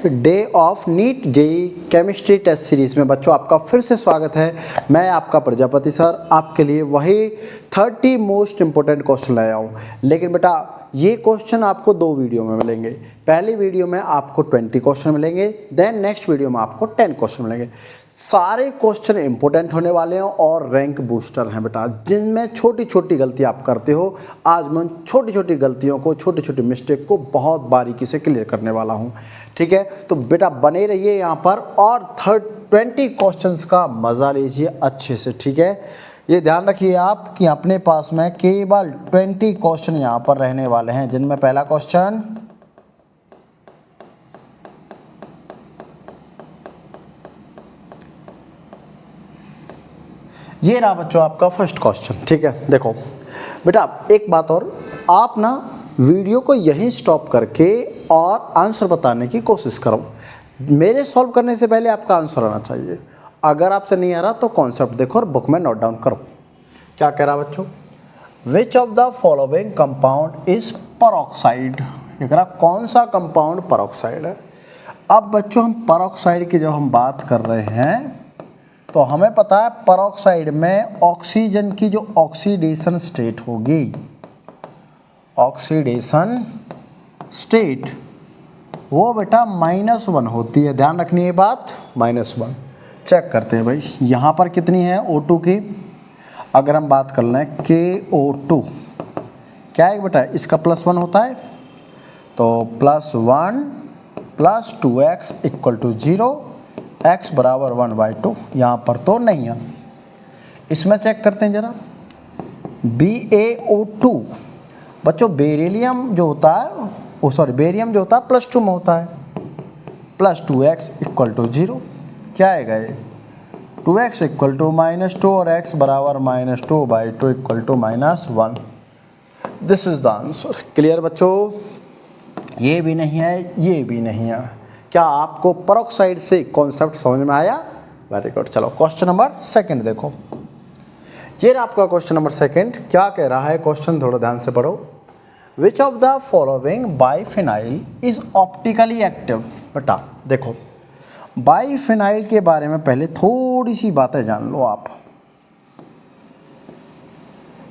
Day of NEET JEE chemistry test series में बच्चों आपका फिर से स्वागत है। मैं आपका प्रजापति सर आपके लिए वही 30 मोस्ट इंपोर्टेंट क्वेश्चन लाया हूँ। लेकिन बेटा ये क्वेश्चन आपको 2 वीडियो में मिलेंगे। पहली वीडियो में आपको 20 क्वेश्चन मिलेंगे, देन नेक्स्ट वीडियो में आपको 10 क्वेश्चन मिलेंगे। सारे क्वेश्चन इंपॉर्टेंट होने वाले हैं और रैंक बूस्टर हैं बेटा, जिनमें छोटी छोटी गलती आप करते हो। आज मैं छोटी छोटी गलतियों को, छोटी छोटी मिस्टेक को बहुत बारीकी से क्लियर करने वाला हूं। ठीक है, तो बेटा बने रहिए यहाँ पर और 20 क्वेश्चंस का मज़ा लीजिए अच्छे से। ठीक है, ये ध्यान रखिए आप कि अपने पास में केवल 20 क्वेश्चन यहाँ पर रहने वाले हैं, जिनमें पहला क्वेश्चन ये रहा बच्चों आपका फर्स्ट क्वेश्चन। ठीक है, देखो बेटा एक बात और, आप ना वीडियो को यहीं स्टॉप करके और आंसर बताने की कोशिश करो। मेरे सॉल्व करने से पहले आपका आंसर आना चाहिए। अगर आपसे नहीं आ रहा तो कॉन्सेप्ट देखो और बुक में नोट डाउन करो। क्या कह रहा बच्चों, which of the following compound is peroxide. ये कह रहा कौन सा कंपाउंड परऑक्साइड है। अब बच्चों हम परऑक्साइड की जब हम बात कर रहे हैं तो हमें पता है परऑक्साइड में ऑक्सीजन की जो ऑक्सीडेशन स्टेट होगी, ऑक्सीडेशन स्टेट वो बेटा -1 होती है। ध्यान रखनी है बात, -1। चेक करते हैं भाई यहाँ पर कितनी है O2 की। अगर हम बात कर लें KO2 क्या है बेटा, इसका +1 होता है तो +1 + 2x = 0, x बराबर 1/2। यहाँ पर तो नहीं है। इसमें चेक करते हैं जरा BaO2 बच्चों, बेरिलियम जो होता है बेरियम जो होता है +2 में होता है, +2x = 0। क्या आएगा ये, 2x = -2 और x बराबर -2/2 = -1। This is the answer. Clear बच्चों, ये भी नहीं है, ये भी नहीं है। क्या आपको परऑक्साइड से कॉन्सेप्ट समझ में आया? Very good. चलो क्वेश्चन नंबर 2 देखो। ये रहा आपका क्वेश्चन नंबर 2। क्या कह रहा है क्वेश्चन, थोड़ा ध्यान से पढ़ो। Which of the following biphenyl is optically active. बेटा देखो बाइफिनाइल के बारे में पहले थोड़ी सी बातें जान लो आप।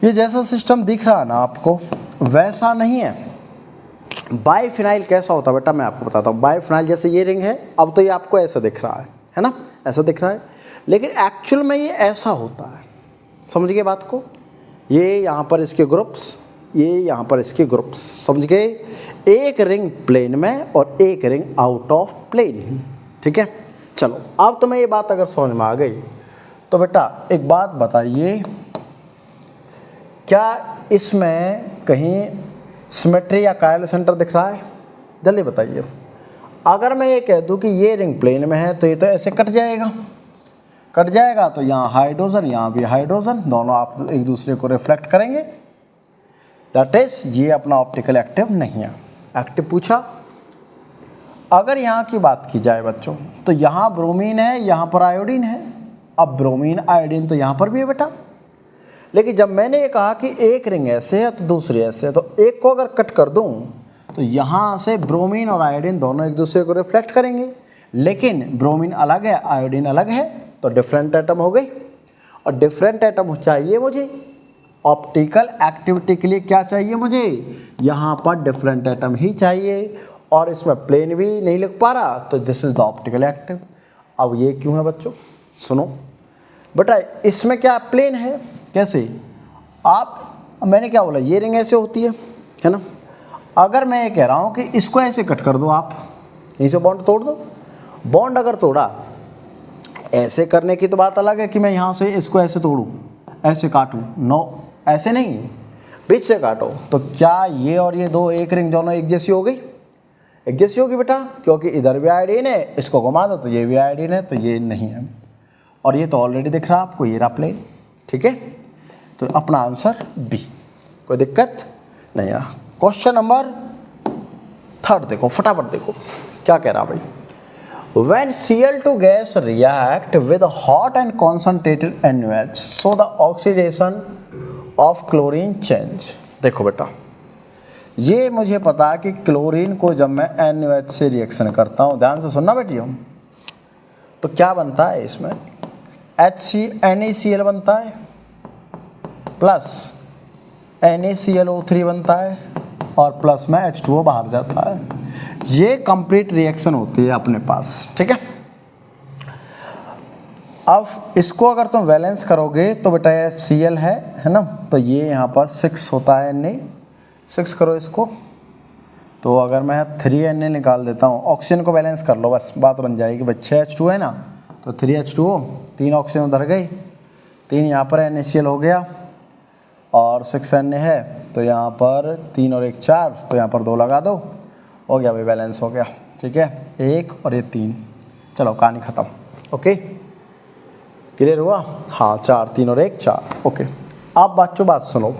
ये जैसा सिस्टम दिख रहा है ना आपको, वैसा नहीं है। बाइफिनाइल कैसा होता है बेटा, मैं आपको बताता हूँ। बाइफिनाइल जैसे ये रिंग है, अब तो ये आपको ऐसा दिख रहा है ना, ऐसा दिख रहा है, लेकिन एक्चुअल में ये ऐसा होता है। समझ गए बात को, ये यहाँ पर इसके ग्रुप्स, ये यहाँ पर इसके ग्रुप्स, समझ गए। एक रिंग प्लेन में और एक रिंग आउट ऑफ प्लेन। ठीक है, चलो अब तुम्हें ये बात अगर समझ में आ गई तो बेटा एक बात बताइए, क्या इसमें कहीं सिमेट्री या कायल सेंटर दिख रहा है? जल्दी बताइए। अगर मैं ये कह दूं कि ये रिंग प्लेन में है तो ये तो ऐसे कट जाएगा, कट जाएगा तो यहाँ हाइड्रोजन, यहाँ भी हाइड्रोजन, दोनों आप एक दूसरे को रिफ्लेक्ट करेंगे। दैट इज ये अपना ऑप्टिकल एक्टिव नहीं है। एक्टिव पूछा। अगर यहाँ की बात की जाए बच्चों तो यहाँ ब्रोमीन है, यहाँ पर आयोडीन है। अब ब्रोमीन आयोडीन तो यहाँ पर भी है बेटा, लेकिन जब मैंने ये कहा कि एक रिंग ऐसे है तो दूसरी ऐसे है, तो एक को अगर कट कर दूं तो यहाँ से ब्रोमीन और आयोडीन दोनों एक दूसरे को रिफ्लेक्ट करेंगे, लेकिन ब्रोमीन अलग है, आयोडीन अलग है, तो डिफरेंट एटम हो गई। और डिफरेंट एटम चाहिए मुझे ऑप्टिकल एक्टिविटी के लिए। क्या चाहिए मुझे, यहाँ पर डिफरेंट एटम ही चाहिए, और इसमें प्लेन भी नहीं लिख पा रहा, तो this is the optical active. अब ये क्यों है बच्चों, सुनो बेटा, इसमें क्या प्लेन है, कैसे आप, मैंने क्या बोला, ये रिंग ऐसे होती है ना। अगर मैं ये कह रहा हूँ कि इसको ऐसे कट कर दो, आप यहीं से बॉन्ड तोड़ दो। बॉन्ड अगर तोड़ा, ऐसे करने की तो बात अलग है कि मैं यहाँ से इसको ऐसे तोड़ूँ, ऐसे काटूँ, नो ऐसे नहीं, बीच से काटो। तो क्या ये और ये दो एक रिंग दोनों एक जैसी हो गई? एक जैसी होगी बेटा, क्योंकि इधर भी आयोडीन है, इसको घुमा दो तो ये भी आयोडीन है, तो ये नहीं है। और ये तो ऑलरेडी दिख रहा आपको, ये रहा प्लेन। ठीक है, तो अपना आंसर बी, कोई दिक्कत नहीं है। क्वेश्चन नंबर 3 देखो, फटाफट देखो क्या कह रहा भाई। When Cl2 gas react with hot and concentrated NaOH, so the oxidation of chlorine change। देखो बेटा ये मुझे पता है कि क्लोरीन को जब मैं NaOH से रिएक्शन करता हूँ, ध्यान से सुनना बेटियों, तो क्या बनता है इसमें, NaCl बनता है प्लस NaClO3 बनता है और प्लस में H2O बाहर जाता है। ये कंप्लीट रिएक्शन होती है अपने पास, ठीक है। अब इसको अगर तुम बैलेंस करोगे तो बेटा ये Cl है ना, तो ये यहाँ पर 6 होता है Na, 6 करो इसको, तो अगर मैं 3Na निकाल देता हूँ, ऑक्सीजन को बैलेंस कर लो, बस बात बन जाएगी। बस 6H2 है ना, तो 3H2O, 3 ऑक्सीजन उधर गई, 3 यहाँ पर NaCl हो गया और 6Na है, तो यहाँ पर 3 और 1 4, तो यहाँ पर 2 लगा दो, हो गया भाई, बैलेंस हो गया, ठीक है। 1 और ये 3, चलो कहानी ख़त्म। ओके, क्लियर हुआ? हाँ, 4, 3 और 1 4। ओके, अब बच्चों बात सुनो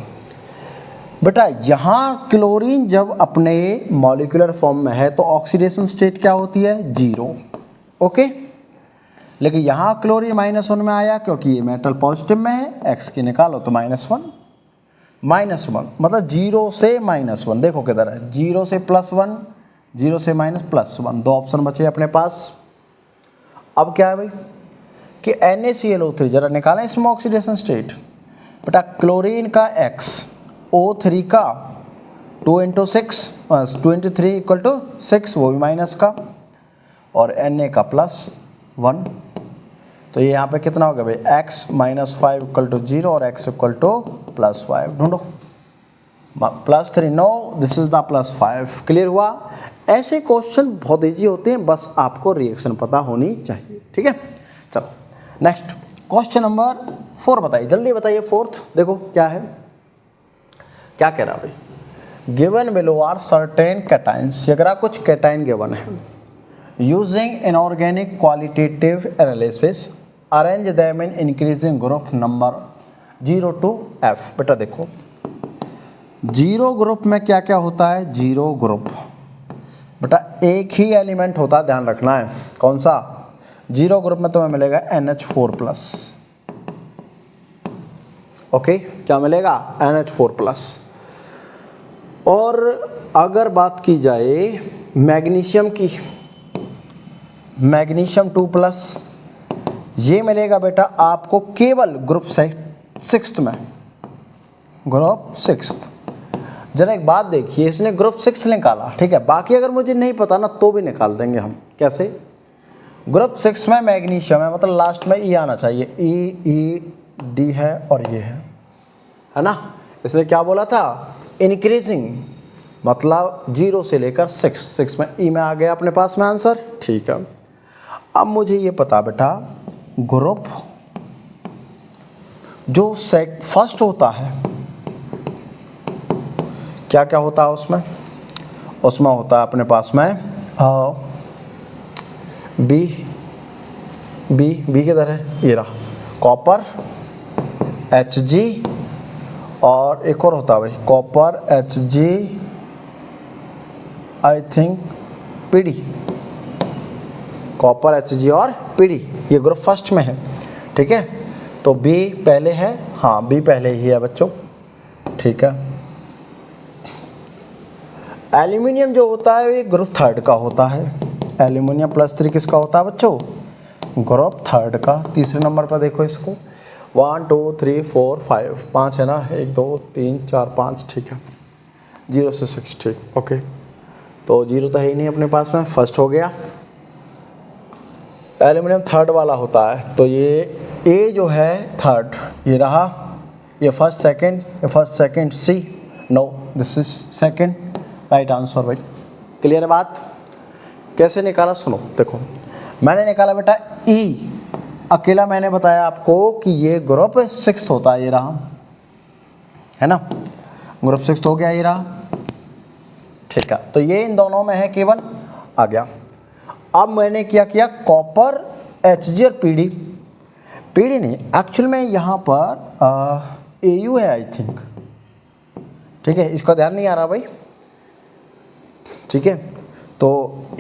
बेटा, यहाँ क्लोरीन जब अपने मॉलिक्यूलर फॉर्म में है तो ऑक्सीडेशन स्टेट क्या होती है, 0। ओके, लेकिन यहाँ क्लोरीन -1 में आया क्योंकि ये मेटल पॉजिटिव में है, x की निकालो तो -1 मतलब 0 से -1, देखो किधर है, 0 से +1, 0 से -+1, 2 ऑप्शन बचे अपने पास। अब क्या है भाई कि NaClO3 जरा निकालें इसमें ऑक्सीडेशन स्टेट, बेटा क्लोरीन का x, O3 का 2 × 6, 2 × 3 = 6, वो भी माइनस का, और Na का +1, तो ये यहाँ पे कितना हो गया भाई, x -5 = 0 और x = +5, ढूंढो, +3, no this is the +5। Clear हुआ? ऐसे क्वेश्चन बहुत ईजी होते हैं, बस आपको रिएक्शन पता होनी चाहिए, ठीक है। चलो नेक्स्ट क्वेश्चन नंबर 4 बताइए, जल्दी बताइए। 4th देखो क्या है, क्या कह रहा भाई, given below are certain cations, अगर कुछ कैटाइन गिवन है, using inorganic qualitative analysis arrange them in increasing group number 0 to F। बेटा देखो 0 ग्रुप में क्या क्या होता है, 0 ग्रुप बेटा एक ही एलिमेंट होता है, ध्यान रखना है, कौन सा, 0 ग्रुप में तुम्हें मिलेगा NH4+। ओके, क्या मिलेगा, NH4+। और अगर बात की जाए मैग्नीशियम की, मैग्नीशियम 2+, ये मिलेगा बेटा आपको केवल ग्रुप 6 में, ग्रुप 6। जरा एक बात देखिए, इसने ग्रुप 6 निकाला, ठीक है, बाकी अगर मुझे नहीं पता ना तो भी निकाल देंगे हम। कैसे, ग्रुप 6 में मैग्नीशियम है, मतलब लास्ट में ई आना चाहिए, E D है और ये है ना। इसने क्या बोला था, इंक्रीजिंग, मतलब 0 से लेकर 6 में ई में आ गया अपने पास में आंसर, ठीक है। अब मुझे ये पता बेटा, ग्रुप जो फर्स्ट होता है, क्या क्या होता है उसमें, उसमें होता है अपने पास में बी किधर है, ये रहा, कॉपर Hg, और एक और होता है भाई copper Hg, I think Pd, copper Hg और Pd, ये ग्रुप फर्स्ट में है, ठीक है। तो B पहले है, हाँ B पहले ही है बच्चों, ठीक है। एल्यूमिनियम जो होता है ये ग्रुप थर्ड का होता है, एल्यूमिनियम +3 किसका होता है बच्चों, ग्रुप थर्ड का। तीसरे नंबर पर देखो इसको, 1 2 3 4 5, 5 है ना, 1 2 3 4 5, ठीक है, 0 से 6, ठीक, ओके। तो 0 तो है ही नहीं अपने पास में, फर्स्ट हो गया। एल्यूमिनियम थर्ड वाला होता है, तो ये ए जो है थर्ड, ये रहा, ये first second, C, no this is second, right answer भाई। क्लियर है बात? कैसे निकाला सुनो, देखो मैंने निकाला बेटा ई, अकेला मैंने बताया आपको कि ये ग्रुप 6 होता है, ये रहा, है ना, ग्रुप 6 हो गया, ये रहा, ठीक है। तो ये इन दोनों में है केवल, आ गया। अब मैंने क्या किया, कॉपर Hg और पीडी नहीं, एक्चुअल में यहाँ पर AU है आई थिंक, ठीक है, इसका ध्यान नहीं आ रहा भाई, ठीक है। तो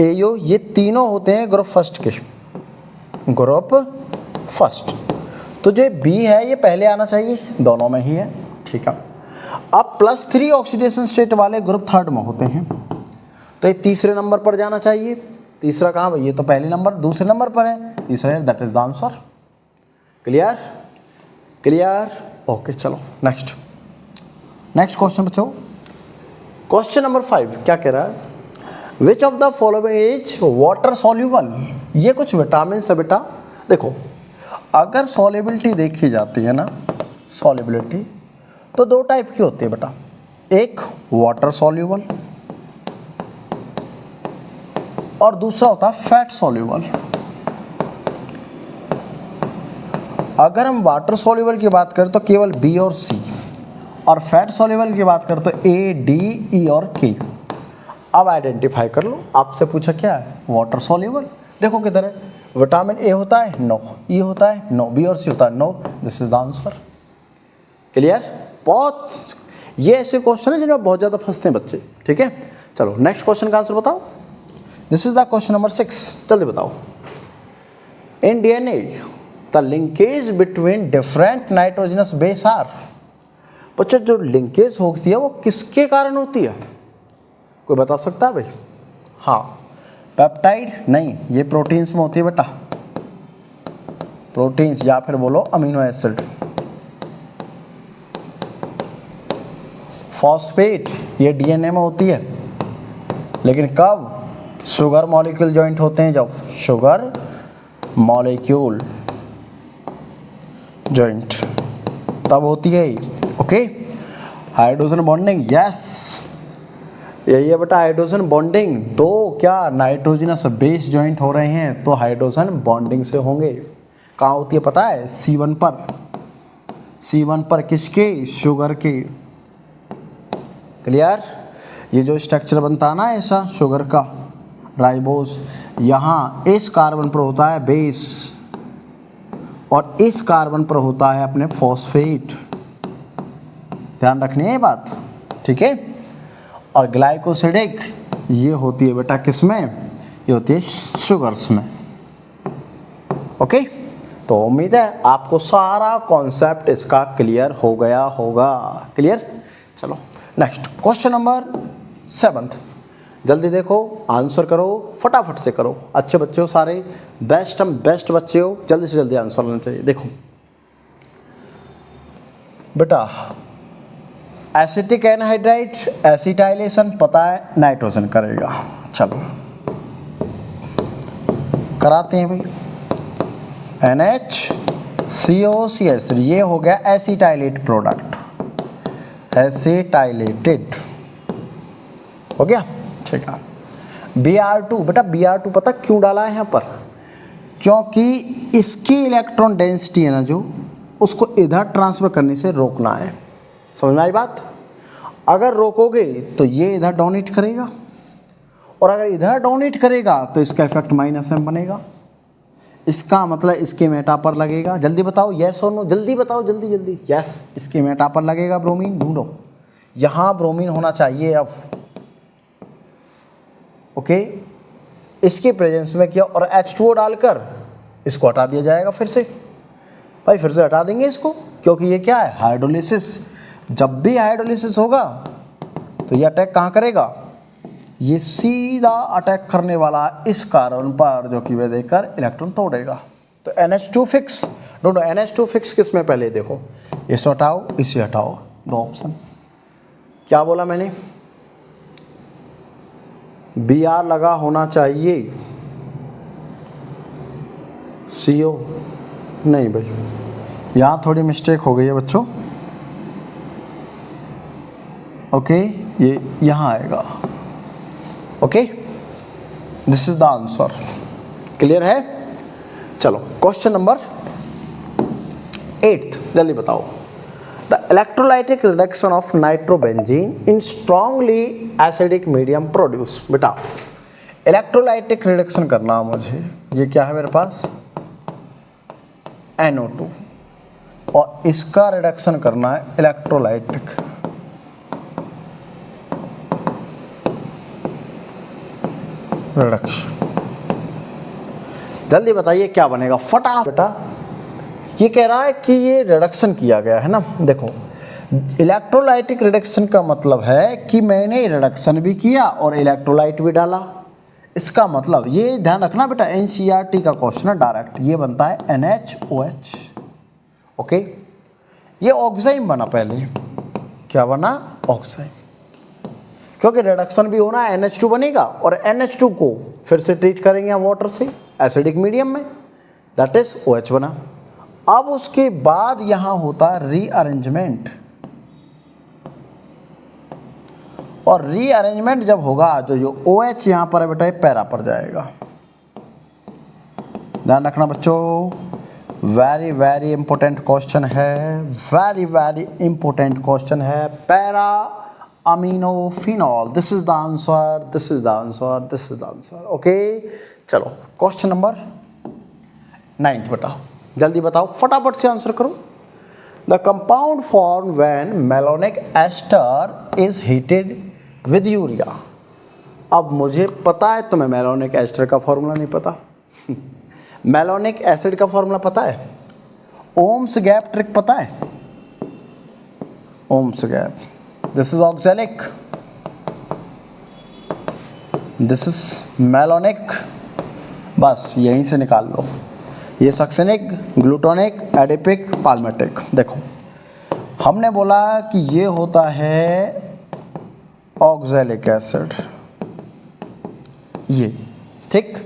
AU ये तीनों होते हैं ग्रुप फर्स्ट के, ग्रुप फर्स्ट, तो जो B है ये पहले आना चाहिए, दोनों में ही है, ठीक है। अब +3 ऑक्सीडेशन स्टेट वाले ग्रुप थर्ड में होते हैं, तो ये तीसरे नंबर पर जाना चाहिए। तीसरा कहाँ भाई, ये तो पहले नंबर दूसरे नंबर पर है, तीसरा है, that is the answer. Clear clear, okay चलो नेक्स्ट क्वेश्चन बच्चों। क्वेश्चन नंबर 5 क्या कह रहा है, which of the following is water soluble. ये कुछ विटामिन है बेटा। देखो अगर सॉल्युबिलिटी देखी जाती है ना, सॉल्युबिलिटी तो 2 टाइप की होती है बेटा, एक वाटर सॉल्यूबल और दूसरा होता है फैट सॉल्यूबल। अगर हम वाटर सॉल्यूबल की बात करें तो केवल बी और सी, और फैट सॉल्यूबल की बात करें तो ए, डी, ई और के। अब आइडेंटिफाई कर लो, आपसे पूछा क्या है, वाटर सॉल्यूबल। देखो किधर है, विटामिन ए होता है, नो, ई होता है, नो, बी और सी होता है, no, this is the answer. Clear. बहुत ये ऐसे क्वेश्चन है जिनमें बहुत ज़्यादा फंसते हैं बच्चे, ठीक है। चलो नेक्स्ट क्वेश्चन का आंसर बताओ। This is the question number 6, जल्दी बताओ। In DNA the linkage between different nitrogenous base are. बच्चों जो लिंकेज होती है वो किसके कारण होती है, कोई बता सकता है भाई? हाँ, पेप्टाइड नहीं, ये प्रोटीन्स में होती है बेटा, प्रोटीन्स, या फिर बोलो अमीनो एसिड। फॉस्फेट ये डीएनए में होती है, लेकिन कब, शुगर मॉलिक्यूल जॉइंट होते हैं जब, शुगर मॉलिक्यूल जॉइंट तब होती है। ओके, हाइड्रोजन बॉन्डिंग, यस यही है बेटा, हाइड्रोजन बॉन्डिंग। तो क्या नाइट्रोजनस बेस जॉइंट हो रहे हैं तो हाइड्रोजन बॉन्डिंग से होंगे। कहाँ होती है पता है, C1 पर, C1 पर किसके, शुगर के। क्लियर। ये जो स्ट्रक्चर बनता है ना ऐसा शुगर का, राइबोस, यहाँ इस कार्बन पर होता है बेस और इस कार्बन पर होता है अपने फॉस्फेट। ध्यान रखनी है ये बात, ठीक है। और ग्लाइकोसिडिक ये होती है बेटा किसमें, ये होती है शुगर्स में। ओके, तो उम्मीद है आपको सारा कॉन्सेप्ट इसका क्लियर हो गया होगा। क्लियर। चलो नेक्स्ट क्वेश्चन नंबर 7, जल्दी देखो, आंसर करो, फटाफट से करो। अच्छे बच्चे हो सारे, बेस्ट बच्चे हो, जल्दी से जल्दी आंसर लेना चाहिए। देखो बेटा, एसिटिक एनहाइड्राइड एसिटाइलेशन पता है नाइट्रोजन करेगा, चलो कराते हैं भाई। NHCOCS ये हो गया एसिटाइलेट प्रोडक्ट, एसिटाइलेटेड हो गया, ठीक है। Br2 बेटा, Br2 पता क्यों डाला है यहाँ पर, क्योंकि इसकी इलेक्ट्रॉन डेंसिटी है ना जो, उसको इधर ट्रांसफर करने से रोकना है। समझ में आई बात। अगर रोकोगे तो ये इधर डोनेट करेगा, और अगर इधर डोनेट करेगा तो इसका इफेक्ट -m बनेगा। इसका मतलब इसके मेटा पर लगेगा। जल्दी बताओ, यस और नो, जल्दी बताओ, जल्दी जल्दी। यस, इसके मेटा पर लगेगा ब्रोमीन, ढूंढो। यहाँ ब्रोमीन होना चाहिए अब। ओके, इसके प्रेजेंस में किया और H2O डालकर इसको हटा दिया जाएगा फिर से। भाई फिर से हटा देंगे इसको, क्योंकि ये क्या है, हाइड्रोलिसिस। जब भी हाइड्रोलिसिस होगा तो ये अटैक कहाँ करेगा, ये सीधा अटैक करने वाला इस कार्बन पर, जो कि वह देकर इलेक्ट्रॉन तोड़ेगा। तो NH2 फिक्स, ढूंढो NH2 फिक्स किस में, पहले देखो, इसे हटाओ इसे हटाओ, 2 ऑप्शन। क्या बोला मैंने, Br लगा होना चाहिए, CO नहीं भाई, यहाँ थोड़ी मिस्टेक हो गई है बच्चों। ओके, ये यहाँ आएगा। Okay, this is the answer. Clear है। चलो क्वेश्चन नंबर 8, जल्दी बताओ। The electrolytic reduction of nitrobenzene in strongly acidic medium produce. बेटा इलेक्ट्रोलाइटिक रिडक्शन करना है मुझे, ये क्या है मेरे पास, NO2, और इसका रिडक्शन करना है इलेक्ट्रोलाइटिक। रिडक्शन, जल्दी बताइए क्या बनेगा फटाफट। बेटा ये कह रहा है कि ये रिडक्शन किया गया है ना, देखो इलेक्ट्रोलाइटिक रिडक्शन का मतलब है कि मैंने रिडक्शन भी किया और इलेक्ट्रोलाइट भी डाला। इसका मतलब ये ध्यान रखना बेटा, एनसीईआरटी का क्वेश्चन है डायरेक्ट, ये बनता है NaOH। ओके, ये ऑक्साइम बना पहले, क्या बना? ऑक्साइम, क्योंकि रिडक्शन भी होना है, NH2 बनेगा और NH2 को फिर से ट्रीट करेंगे हम वाटर से एसिडिक मीडियम में, दैट इज OH बना। अब उसके बाद यहां होता है रीअरेंजमेंट, और रीअरेंजमेंट जब होगा तो जो OH यहां पर है बेटा, ये पैरा पर जाएगा। ध्यान रखना बच्चों, वेरी वेरी इंपॉर्टेंट क्वेश्चन है, वेरी वेरी इंपॉर्टेंट क्वेश्चन है। Para aminophenol, this is the answer, this is the answer, this is the answer. Okay, चलो क्वेश्चन नंबर 9 बेटा, जल्दी बताओ, फटाफट से आंसर करो। The compound form when malonic ester is heated with urea. अब मुझे पता है, तुम्हें मेलोनिक एस्टर का फॉर्मूला नहीं पता। मेलोनिक एसिड का फॉर्मूला पता है, ओम्स गैप ट्रिक पता है, OMS gap, this is oxalic, this is malonic, बस यहीं से निकाल लो। ये सक्सेनिक, ग्लूटोनिक, एडिपिक, पाल्मेटिक। देखो हमने बोला कि ये होता है ऑक्सैलिक एसिड, ये ठीक।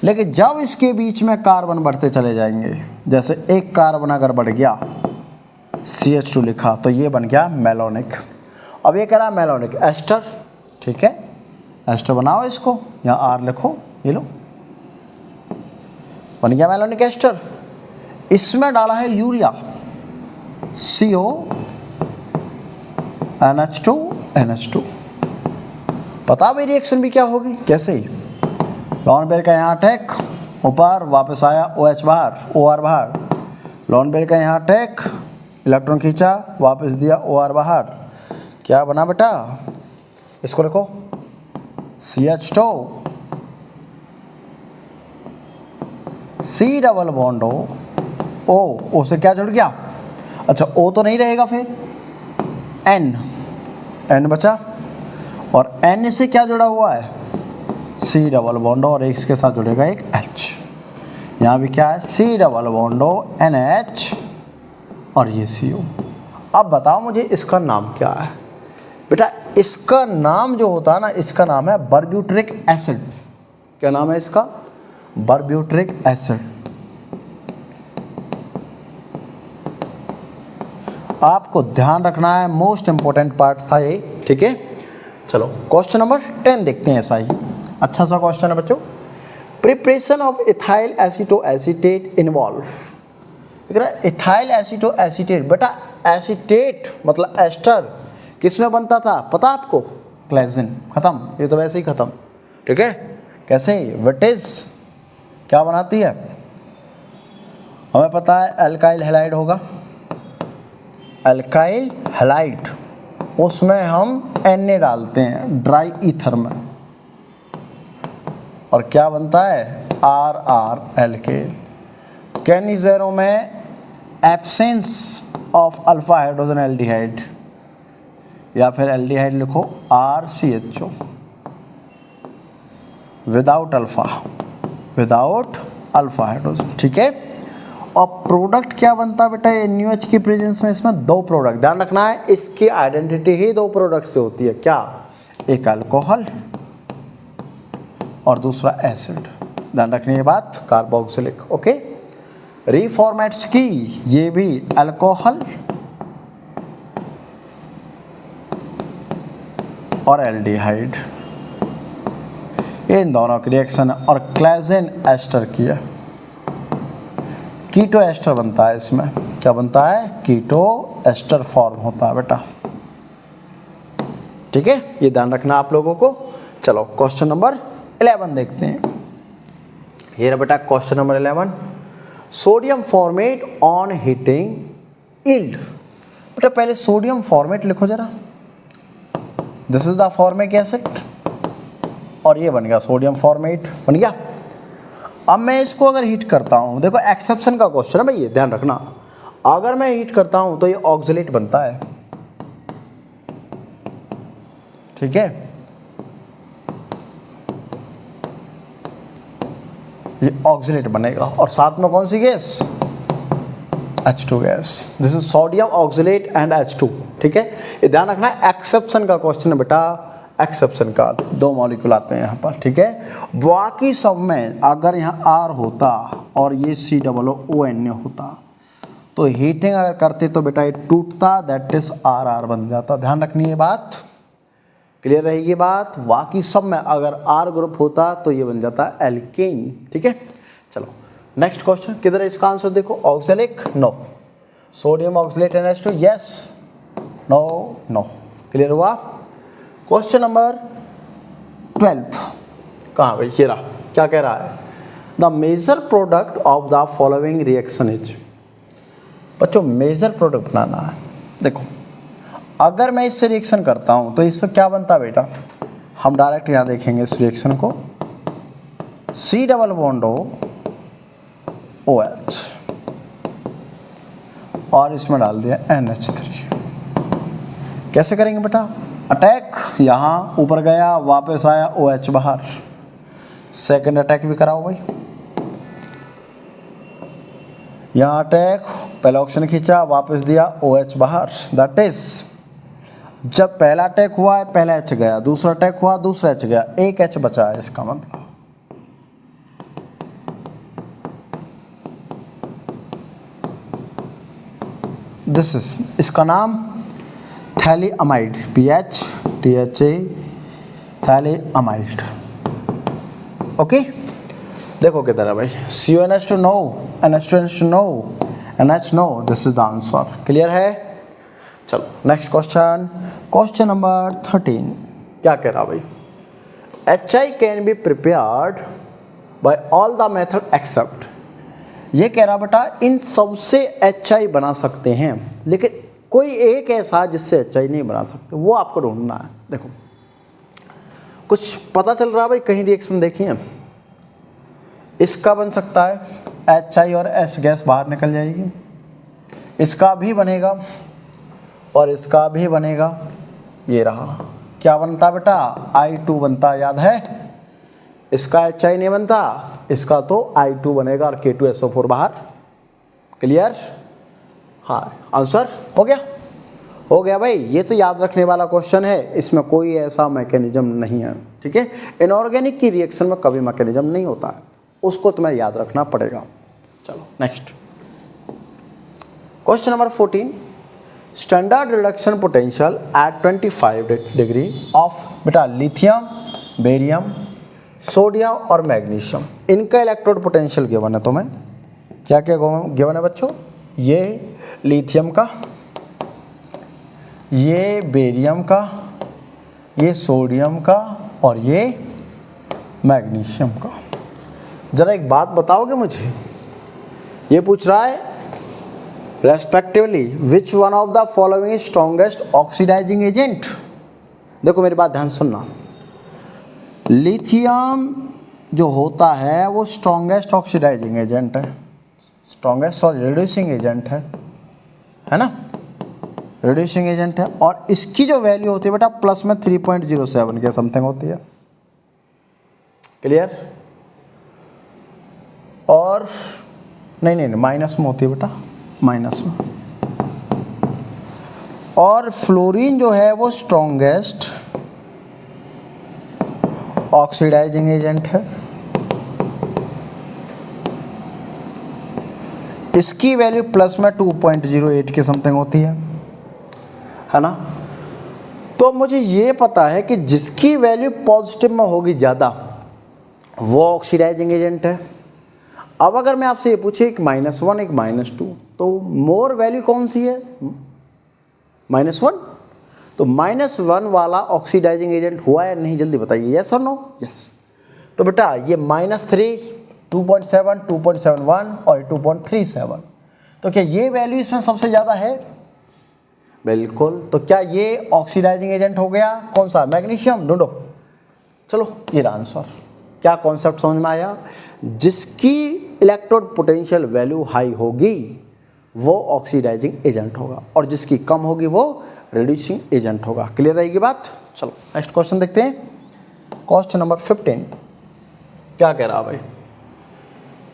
लेकिन जब इसके बीच में कार्बन बढ़ते चले जाएंगे, जैसे एक कार्बन अगर बढ़ गया, CH2 लिखा, तो ये बन गया मेलोनिक। अब ये कह रहा है मेलोनिक एस्टर, ठीक है, एस्टर बनाओ इसको, यहाँ R लिखो, ये लो, बन गया मेलोनिक एस्टर। इसमें डाला है यूरिया, CO NH2 NH2। पता भाई रिएक्शन भी क्या होगी, कैसे ही लॉन पेयर का यहाँ अटैक, ऊपर वापस आया OH बाहर, OR बाहर, लॉन पेयर का यहाँ अटैक, इलेक्ट्रॉन खींचा, वापस दिया OR बाहर, क्या बना बेटा? इसको लिखो CH2, C double bond O से क्या जुड़ गया? अच्छा O तो नहीं रहेगा, फिर N बचा, और N से क्या जुड़ा हुआ है? C डबल बॉन्ड, और इसके साथ जुड़ेगा एक H। यहाँ भी क्या है? C डबल बॉन्ड NH, और ये CO। अब बताओ मुझे इसका नाम क्या है बेटा? इसका नाम जो होता है ना, इसका नाम है बर्ब्यूट्रिक एसिड। क्या नाम है इसका? बर्ब्यूट्रिक एसिड। आपको ध्यान रखना है, मोस्ट इंपॉर्टेंट पार्ट था ये, ठीक है। चलो क्वेश्चन नंबर 10 देखते हैं। ऐसा ही अच्छा सा क्वेश्चन है बच्चों। Preparation of ethyl acetoacetate involve, ethyl acetoacetate बेटा, एसीटेट मतलब एस्टर किसमें बनता था पता आपको? ग्लाइसिन। खत्म, ये तो वैसे ही खत्म, ठीक है। कैसे? विटिज क्या बनाती है हमें पता है, अल्काइल हैलाइड होगा, अल्काइल हैलाइड, उसमें हम Na डालते हैं ड्राई ईथर में, और क्या बनता है? RR alkane. कैनिज़ेरो में absence of alpha hydrogen aldehyde, या फिर एल्डिहाइड लिखो RCHO, विदाउट अल्फा हाइड्रोजन, ठीक है। और प्रोडक्ट क्या बनता है बेटा NaOH की प्रेजेंस में? इसमें दो प्रोडक्ट, ध्यान रखना है, इसकी आइडेंटिटी ही दो प्रोडक्ट से होती है। क्या? एक अल्कोहल और दूसरा एसिड। ध्यान रखने की बात, कार्बोक्सिलिक। ओके, रीफॉर्मेट्स की, ये भी अल्कोहल और एल्डिहाइड, इन दोनों की रिएक्शन है। और क्लाइसिन एस्टर की है, कीटो एस्टर बनता है इसमें। क्या बनता है? कीटो एस्टर फॉर्म होता है बेटा, ठीक है। ये ध्यान रखना आप लोगों को। चलो क्वेश्चन नंबर 11 देखते हैं। ये रहा बेटा question number 11। Sodium format on heating yield. बेटा पहले सोडियम फॉर्मेट लिखो जरा, this is the formic acid, और ये बन गया सोडियम फॉर्मेट, बन गया। अब मैं इसको अगर हीट करता हूँ, देखो एक्सेप्शन का क्वेश्चन है भाई, ये ध्यान रखना, अगर मैं हीट करता हूँ तो ये ऑक्सलेट बनता है, ठीक है, ये ऑक्सीलेट बनेगा और साथ में कौन सी गैस, H2 गैस। This is sodium oxalate and H2, ठीक है। ये ध्यान रखना है, एक्सेप्शन का क्वेश्चन है बेटा, एक्सेप्शन का 2 मॉलिक्यूल आते हैं यहाँ पर, ठीक है। बाकी सब में अगर यहाँ R होता और ये COONA होता तो हीटिंग अगर करते तो बेटा ये टूटता, दैट इज RR बन जाता। ध्यान रखनी है बात, क्लियर रहेगी बात। बाकी सब में अगर R ग्रुप होता तो ये बन जाता एल्केन, ठीक है। चलो नेक्स्ट क्वेश्चन, किधर है इसका आंसर देखो, oxalic no, sodium oxalate NH2 yes, no no, clear हुआ। क्वेश्चन नंबर 12 कहाँ भाई, ये रहा, क्या कह रहा है, the major product of the following reaction is. बच्चों मेजर प्रोडक्ट बनाना है, देखो अगर मैं इससे रिएक्शन करता हूँ तो इससे क्या बनता है बेटा, हम डायरेक्ट यहाँ देखेंगे इस रिएक्शन को, C डबल बॉन्ड OH और इसमें डाल दिया NH3। कैसे करेंगे बेटा, अटैक यहाँ ऊपर गया वापस आया OH बाहर, सेकंड अटैक भी कराओ भाई, यहाँ अटैक पहला ऑप्शन खींचा वापस दिया OH बाहर, दैट इज जब पहला अटैक हुआ है पहला H गया, दूसरा अटैक हुआ दूसरा H गया, एक H बचा है, इसका मतलब दिस इज, इसका नाम थैलिअमाइड, PHTHA थैलिअमाइड, ओके। देखो किधर है भाई, CONH2 no, NH2NH2 no, NH no, this is the answer, clear है। चलो नेक्स्ट क्वेश्चन, क्वेश्चन नंबर 13 क्या कह रहा भाई, HI can be prepared by all the method except. ये कह रहा बेटा इन सबसे HI बना सकते हैं लेकिन कोई एक ऐसा जिससे HI नहीं बना सकते, वो आपको ढूंढना है। देखो कुछ पता चल रहा है भाई, कहीं रिएक्शन देखिए, इसका बन सकता है HI और S गैस बाहर निकल जाएगी, इसका भी बनेगा और इसका भी बनेगा, ये रहा, क्या बनता बेटा I2 बनता, याद है, इसका HI नहीं बनता, इसका तो I2 बनेगा और K2SO4 बाहर, क्लियर। हाँ आंसर हो गया, हो गया भाई, ये तो याद रखने वाला क्वेश्चन है, इसमें कोई ऐसा मैकेनिज्म नहीं है, ठीक है। इनऑर्गेनिक की रिएक्शन में कभी मैकेनिज्म नहीं होता है, उसको तुम्हें याद रखना पड़ेगा। चलो next question number 14, standard reduction potential at 25 degree of बेटा लिथियम, बेरियम, सोडियम और मैग्नीशियम, इनका इलेक्ट्रोड पोटेंशियल गिवन है तुम्हें, क्या क्या गिवन है बच्चों, ये लिथियम का, ये बेरियम का, ये सोडियम का और ये मैग्नीशियम का। जरा एक बात बताओगे मुझे, ये पूछ रहा है respectively which one of the following is strongest oxidising agent. देखो मेरी बात ध्यान सुनना, लिथियम जो होता है वो स्ट्रॉन्गेस्ट ऑक्सीडाइजिंग एजेंट है, स्ट्रॉन्गेस्ट सॉरी रिड्यूसिंग एजेंट है ना, रिड्यूसिंग एजेंट है, और इसकी जो वैल्यू होती है बेटा प्लस में 3.07 के समथिंग होती है, क्लियर। और नहीं माइनस में होती है बेटा, माइनस में। और फ्लोरीन जो है वो स्ट्रॉन्गेस्ट ऑक्सीडाइजिंग एजेंट है, इसकी वैल्यू प्लस में 2.08 के समथिंग होती है ना। तो मुझे ये पता है कि जिसकी वैल्यू पॉजिटिव में होगी ज़्यादा वो ऑक्सीडाइजिंग एजेंट है। अब अगर मैं आपसे ये पूछे एक -1 एक -2 तो मोर वैल्यू कौन सी है, -1, तो -1 वाला ऑक्सीडाइजिंग एजेंट हुआ या नहीं, जल्दी बताइए, यस और नो, यस। तो बेटा ये -3, 2.7, 2.71 और 2.37, तो क्या ये वैल्यू इसमें सबसे ज़्यादा है, बिल्कुल। तो क्या ये ऑक्सीडाइजिंग एजेंट हो गया, कौन सा, मैग्नीशियम, ढूंढो। चलो ये रहा आंसर। क्या कॉन्सेप्ट समझ में आया, जिसकी इलेक्ट्रोड पोटेंशियल वैल्यू हाई होगी वो ऑक्सीडाइजिंग एजेंट होगा और जिसकी कम होगी वो रिड्यूसिंग एजेंट होगा। क्लियर रहेगी बात। चलो नेक्स्ट क्वेश्चन देखते हैं। क्वेश्चन नंबर 15 क्या कह रहा भाई,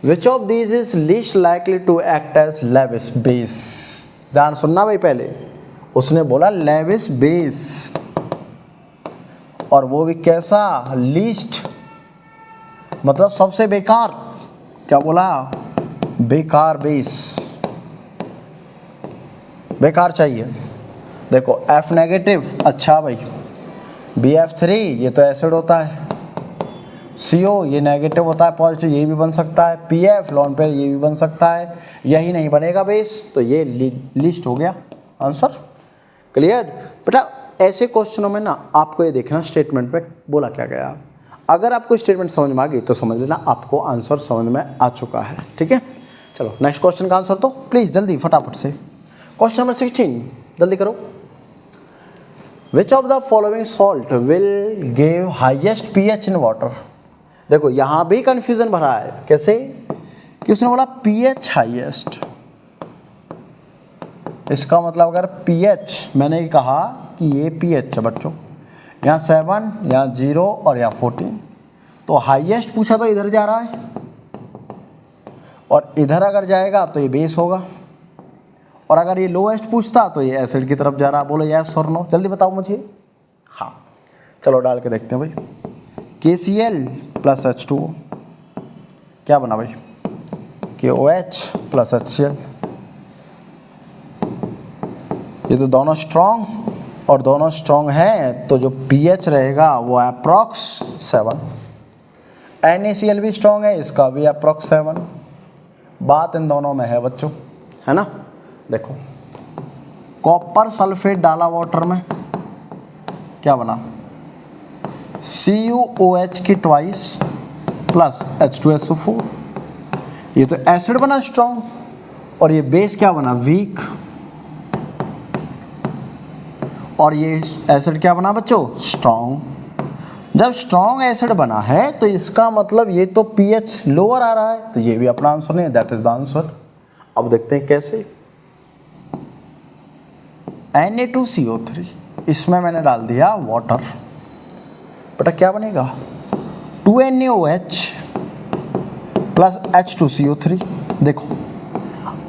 which of these is least likely to act as Lewis base. ध्यान सुनना भाई, पहले उसने बोला लेविस बेस, और वो भी कैसा, लीस्ट मतलब सबसे बेकार, क्या बोला, बेकार बेस, बेकार चाहिए। देखो F नेगेटिव, अच्छा भाई, BF3 ये तो एसिड होता है, CO ये नेगेटिव होता है, पॉजिटिव ये भी बन सकता है, PF लॉन पेयर ये भी बन सकता है, यही नहीं बनेगा बेस, तो ये लिस्ट हो गया आंसर। क्लियर बेटा। ऐसे क्वेश्चनों में ना आपको ये देखना स्टेटमेंट पे बोला क्या गया। अगर आपको स्टेटमेंट समझ में आ गई तो समझ लेना आपको आंसर समझ में आ चुका है, ठीक है। चलो नेक्स्ट क्वेश्चन का आंसर तो प्लीज़ जल्दी फटाफट से। क्वेश्चन नंबर 16 जल्दी करो। Which of the following salt will give highest pH in water. देखो यहाँ भी कंफ्यूजन भरा है, कैसे कि उसने बोला pH हाईएस्ट, इसका मतलब अगर pH मैंने कहा कि ये pH है बच्चों, यहाँ 7, यहाँ 0 और यहाँ 14, तो हाईएस्ट पूछा तो इधर जा रहा है, और इधर अगर जाएगा तो ये बेस होगा, और अगर ये लोएस्ट पूछता तो ये एसिड की तरफ जा रहा। बोलो यस और नो, जल्दी बताओ मुझे। हाँ चलो डाल के देखते हैं भाई। KCl प्लस H2O क्या बना भाई, KOH प्लस HCl। ये तो दोनों स्ट्रॉन्ग, और दोनों स्ट्रॉन्ग हैं तो जो pH रहेगा वो अप्रॉक्स 7। NaCl भी स्ट्रॉन्ग है, इसका भी अप्रॉक्स 7। बात इन दोनों में है बच्चों, है ना। देखो कॉपर सल्फेट डाला वाटर में, क्या बना, CuOH की ट्वाइस प्लस H2SO4। ये तो एसिड बना स्ट्रॉन्ग, और ये बेस क्या बना, वीक, और ये एसिड क्या बना बच्चों, स्ट्रॉन्ग। जब स्ट्रॉन्ग एसिड बना है तो इसका मतलब ये तो pH लोअर आ रहा है, तो ये भी अपना आंसर नहीं है, दैट इज द आंसर। अब देखते हैं कैसे। Na2CO3, इसमें मैंने डाल दिया वाटर, बेटा क्या बनेगा, 2NaOH प्लस H2CO3। देखो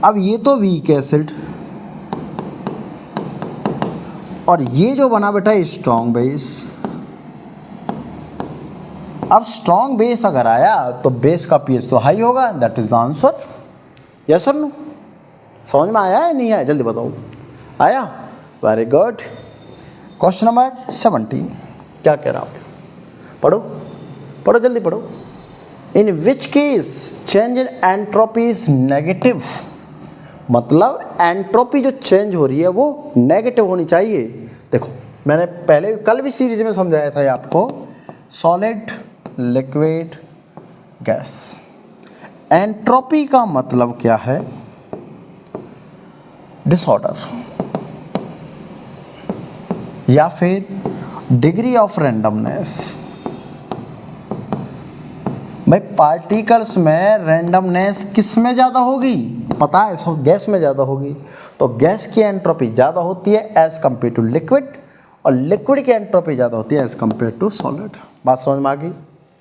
अब ये तो वीक एसिड, और ये जो बना बेटा स्ट्रॉन्ग बेस। अब स्ट्रॉन्ग बेस अगर आया तो बेस का pH तो हाई होगा, that is the answer. Yes और नो, समझ में आया है नहीं आया, जल्दी बताओ। आया, वेरी गुड। क्वेश्चन नंबर 17 क्या कह रहा है, पढ़ो पढ़ो जल्दी पढ़ो। In which case change in entropy is negative, मतलब एंट्रोपी जो चेंज हो रही है वो नेगेटिव होनी चाहिए। देखो मैंने पहले कल भी सीरीज में समझाया था आपको, सॉलिड लिक्विड गैस। एंट्रोपी का मतलब क्या है, डिसऑर्डर या फिर डिग्री ऑफ रैंडमनेस। भाई पार्टिकल्स में रैंडमनेस किस में ज़्यादा होगी, पता है, सो गैस में ज़्यादा होगी। तो गैस की एंट्रोपी ज़्यादा होती है एज कम्पेयर टू लिक्विड, और लिक्विड की एंट्रोपी ज़्यादा होती है एज कम्पेयर टू सॉलिड। बात समझ में आ गई,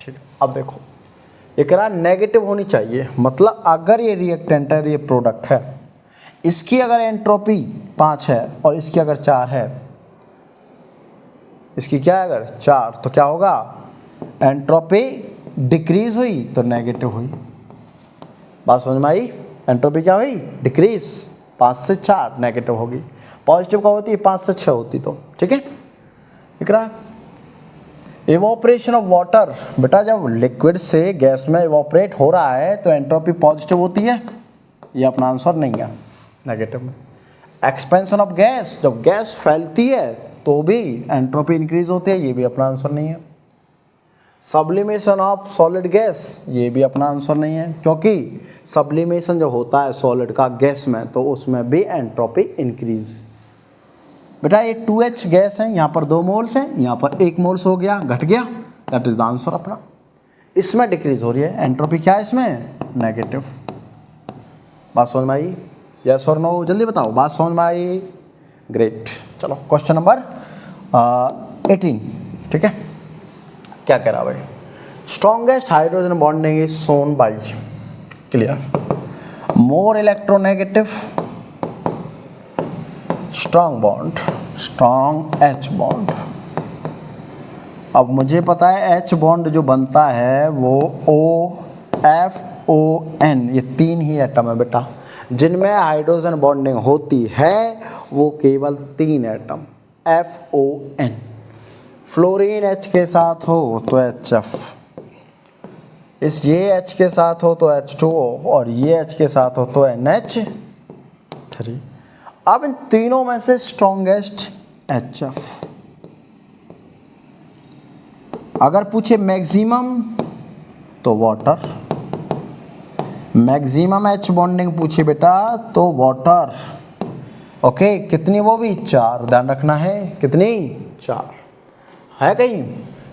ठीक। अब देखो ये कह रहा नेगेटिव होनी चाहिए, मतलब अगर ये रिएक्टेंट है, ये प्रोडक्ट है, इसकी अगर एंट्रोपी 5 है और इसकी अगर 4 है, इसकी क्या है अगर 4, तो क्या होगा, एंट्रोपी डिक्रीज हुई तो नेगेटिव हुई। बात समझ में आई, एंट्रोपी क्या हुई, डिक्रीज, 5 से 4 नेगेटिव होगी। पॉजिटिव का होती है 5 से 6 होती, तो ठीक है। दिख रहा है इवोपरेशन ऑफ वाटर, बेटा जब लिक्विड से गैस में इवोपरेट हो रहा है तो एंट्रोपी पॉजिटिव होती है, ये अपना आंसर नहीं है, नेगेटिव में। एक्सपेंशन ऑफ गैस, जब गैस फैलती है तो भी एंट्रोपी इंक्रीज होती है, ये भी अपना आंसर नहीं है। सब्लिमेशन ऑफ सॉलिड गैस, ये भी अपना आंसर नहीं है, क्योंकि सब्लिमेशन जो होता है सॉलिड का गैस में तो उसमें भी एंट्रोपी इंक्रीज। बेटा ये 2H गैस है, यहाँ पर 2 मोल्स हैं, यहाँ पर 1 मोल्स हो गया, घट गया, दैट इज द आंसर अपना। इसमें डिक्रीज हो रही है, एंट्रोपी क्या है इसमें, नेगेटिव। बात समझ में आई, यस और नो, जल्दी बताओ, बात समझ में आई, ग्रेट। चलो क्वेश्चन नंबर 18, ठीक है। क्या कह रहा भाई, strongest hydrogen bonding is shown by, clear, more electronegative strong bond, strong H bond. अब मुझे पता है H बॉन्ड जो बनता है वो OFON, ये 3 ही एटम है बेटा, जिनमें हाइड्रोजन बॉन्डिंग होती है वो केवल 3 एटम, FON। फ्लोरीन H के साथ हो तो HF, ये H के साथ हो तो H2O, और ये H के साथ हो तो NH3। अब इन तीनों में से स्ट्रॉन्गेस्ट HF। अगर पूछे मैक्सिमम तो वाटर, मैक्सिमम H बॉन्डिंग पूछे बेटा तो वाटर। ओके, कितनी, वो भी 4, ध्यान रखना है, कितनी, 4 है कहीं।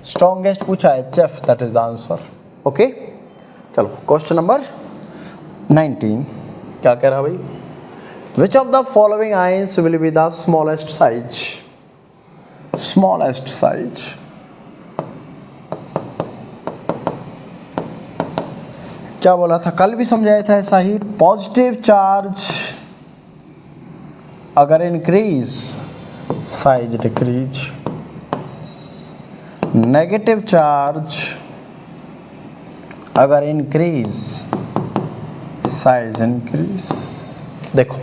स्ट्रॉन्गेस्ट पूछा HF, that is the answer. Okay, चलो क्वेश्चन नंबर 19 क्या कह रहा भाई, which of the following ions will be the smallest size, smallest size. क्या बोला था, कल भी समझाया था ऐसा ही, पॉजिटिव चार्ज अगर increase size decrease, negative charge अगर इंक्रीज साइज इंक्रीज। देखो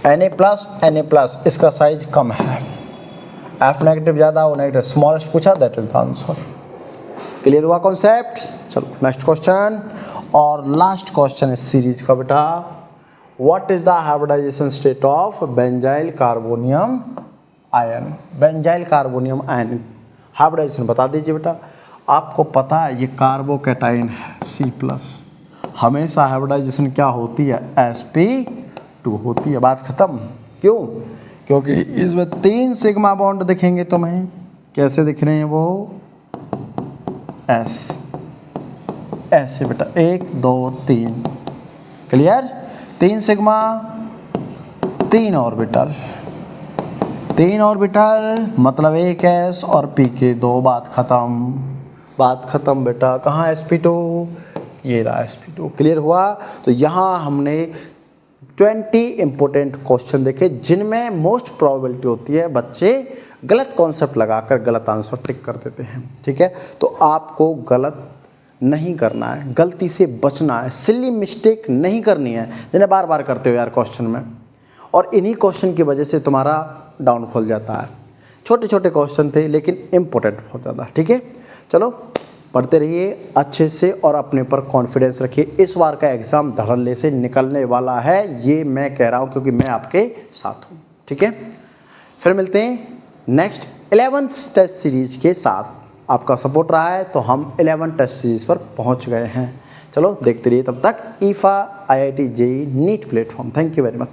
Na+, इसका साइज कम है, F नेगेटिव ज़्यादा, O नेगेटिव, स्मॉलेस्ट पूछा, that is the answer. Clear हुआ कॉन्सेप्ट। चलो नेक्स्ट क्वेश्चन और लास्ट क्वेश्चन इस सीरीज का बेटा, what is the hybridisation state of benzyl carbonium ion, benzyl carbonium ion hybridisation बता दीजिए बेटा। आपको पता है ये कार्बोकैटाइन है C+, हमेशा हाइब्रिडाइजेशन क्या होती है, sp2 होती है, बात खत्म। क्यों, क्योंकि इसमें 3 सिग्मा बॉन्ड दिखेंगे तुम्हें, कैसे दिख रहे हैं वो, S ऐसे बेटा, 1 2 3, क्लियर, 3 सिग्मा, 3 ऑर्बिटल, 3 ऑर्बिटल मतलब 1 S और pk2, बात खत्म, बात खत्म बेटा। कहाँ sp2, ये रहा sp2। क्लियर हुआ। तो यहाँ हमने 20 इंपॉर्टेंट क्वेश्चन देखे जिनमें मोस्ट प्रोबेबिलिटी होती है बच्चे गलत कॉन्सेप्ट लगाकर गलत आंसर टिक कर देते हैं, ठीक है। तो आपको गलत नहीं करना है, गलती से बचना है, सिली मिस्टेक नहीं करनी है जिन्हें बार बार करते हो यार क्वेश्चन में, और इन्हीं क्वेश्चन की वजह से तुम्हारा डाउनफॉल जाता है। छोटे छोटे क्वेश्चन थे लेकिन इम्पोर्टेंट बहुत ज़्यादा, ठीक है। चलो पढ़ते रहिए अच्छे से और अपने पर कॉन्फिडेंस रखिए। इस बार का एग्ज़ाम धड़ल्ले से निकलने वाला है, ये मैं कह रहा हूँ क्योंकि मैं आपके साथ हूँ, ठीक है। फिर मिलते हैं नेक्स्ट 11th टेस्ट सीरीज़ के साथ। आपका सपोर्ट रहा है तो हम 11 टेस्ट सीरीज़ पर पहुँच गए हैं। चलो देखते रहिए तब तक IFA IIT JEE NEET platform. Thank you very much.